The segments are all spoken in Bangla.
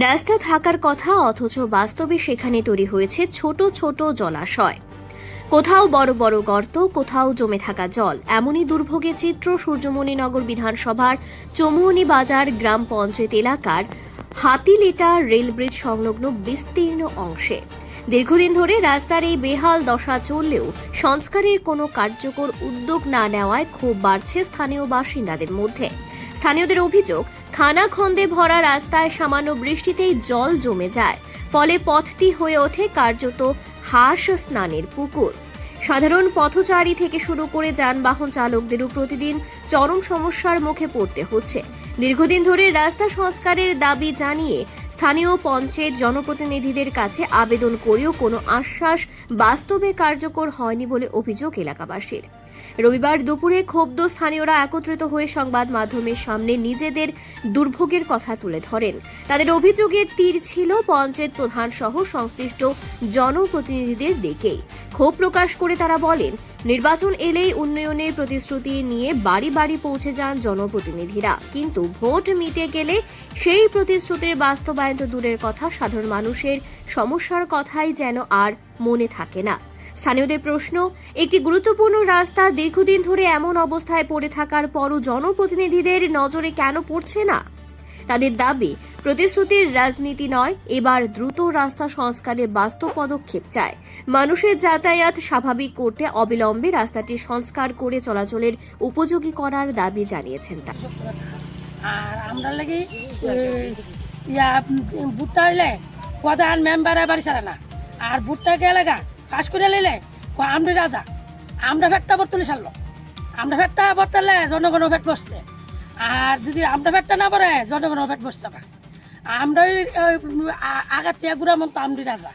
রাস্তা থাকার কথা, অথচ বাস্তবে সেখানে তৈরি হয়েছে ছোট ছোট জলাশয়। কোথাও বড় বড় গর্ত, কোথাও জমে থাকা জল। এমনই দুর্ভোগের চিত্র সূর্যমণিনগর বিধানসভার চৌমুহনী বাজার গ্রাম পঞ্চায়েত এলাকার হাতিলেটা রেল ব্রিজ সংলগ্ন বিস্তীর্ণ অংশে। দীর্ঘদিন ধরে রাস্তার এই বেহাল দশা চললেও সংস্কারের কোনো কার্যকর উদ্যোগ না নেওয়ায় ক্ষোভ বাড়ছে স্থানীয় বাসিন্দাদের মধ্যে। স্থানীয়দের অভিযোগ, খানাখন্দে ভরা রাস্তায় সামান্য বৃষ্টিতেই জল জমে যায়, ফলে পথটি হয়ে ওঠে কার্যত হাঁস স্নানের পুকুর। সাধারণ পথচারী থেকে শুরু করে যানবাহন চালকদেরও প্রতিদিন চরম সমস্যার মুখে পড়তে হচ্ছে। দীর্ঘদিন ধরে রাস্তা সংস্কারের দাবি জানিয়ে স্থানীয় পঞ্চায়েত জনপ্রতিনিধিদের কাছে আবেদন করেও কোনো আশ্বাস বাস্তবে কার্যকর হয়নি বলে অভিযোগ এলাকাবাসীর। রবিবার দুপুরে ক্ষুব্ধ স্থানীয়রা একত্রিত হয়ে সংবাদ মাধ্যমের সামনে নিজেদের দুর্ভোগের কথা তুলে ধরেন। তাদের অভিযোগের তীর ছিল পঞ্চায়েত প্রধান সহ সংশ্লিষ্ট জনপ্রতিনিধিদের দিকেই। ক্ষোভ প্রকাশ করে তারা বলেন, নির্বাচন এলেই উন্নয়নের প্রতিশ্রুতি নিয়ে বাড়ি বাড়ি পৌঁছে যান জনপ্রতিনিধিরা, কিন্তু ভোট মিটে গেলে সেই প্রতিশ্রুতির বাস্তবায়ন তো দূরের কথা, সাধারণ মানুষের সমস্যার কথাই যেন আর মনে থাকে না। স্থানীয়দের প্রশ্ন, একটি গুরুত্বপূর্ণ রাস্তা দীর্ঘদিন ধরে এমন অবস্থায় পড়ে থাকার পরও জনপ্রতিনিধিদের নজরে কেন পড়ছে না? তাদের দাবি, প্রতিশ্রুতির রাজনীতি নয়, এবার দ্রুত রাস্তা সংস্কারের বাস্তব পদক্ষেপ চায়। মানুষের যাতায়াত স্বাভাবিক করতে অবিলম্বে রাস্তাটি সংস্কার করে চলাচলের উপযোগী করার দাবি জানিয়েছেন তারা। আর আমরা লাগি ভুট্টা এলে প্রধান মেম্বার বাড়ি ছাড়া না, আর ভুট্টা এলাকা কাজ করে নিলে আমরা রাজা, আমরা ফ্যাটটা বর্তলে সারলো, আমরা ফ্যাটটা বর্তালে জনগণ ফ্যাট বসছে, আর যদি আমরা ফ্যাটটা না পড়ে জনগণ ফ্যাট বসছে না। আমরা আগার থেকে গুড়া মতো আমরা রাজা,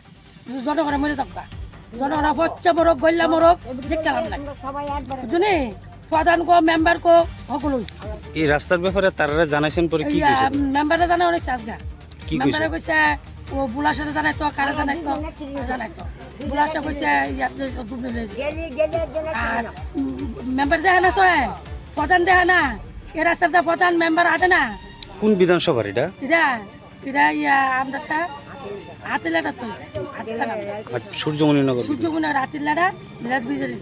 জনগণে মরে দরকার, জনগণ বচ্চা মরক গল্লা মরক দেখতে না বুঝলি, প্রধান কো মেম্বার কো সকলই এই রাস্তার ব্যাপারে তারা জানাইছেন পরে কি কইছে? মেম্বারে জানা অনেক সাজগা, কি মেম্বারে কইছে ও বুলার সাথে জানাই তো, কারে জানাই তো বুলার সাথে কইছে আর মেম্বার দেখে না সয় প্রধান দেখে না, এ রাস্তাটা প্রধান মেম্বার আটে না। কোন বিধানসভার এটা? এটা এটা আমরা হাতিলাটা তো সূর্যমণিনগর হাতিলাটা বিজেপি।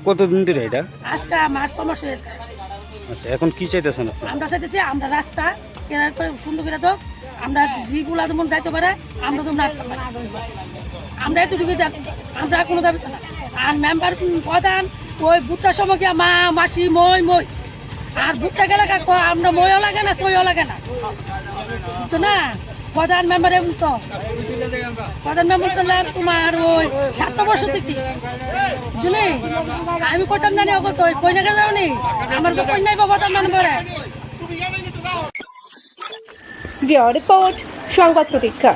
কতদিন ধরে এটা? আজকে মাস 6 মাস হয়েছে। আচ্ছা, এখন কি চাইতেছেন আপনি? আমরা চাইতেছি আমরা রাস্তা কেনার করে সুন্দর করে তো, আমরা যেগুলা যেমন যাইতে পারে আমরা তো আমরা এতটুকু দাবি, আমরা কোনো দাবি না। আর মেম্বার প্রধান ওই ভুট্টার সময় গিয়া মা মাসি মই মই, আর ভুট্টা গেলে আমরা মইও লাগে না সইও লাগে না তো না। প্রধান মেম্বার এমন তো, প্রধান মেম্বার তো তোমার ওই 7 বছর থেকে বুঝলি, আমি কইতাম জানি ওকে তো কই না যাও নি, আমার তো কই নাই প্রধান মেম্বারে। রিপোর্ট সংবাদ প্রতীক্ষা।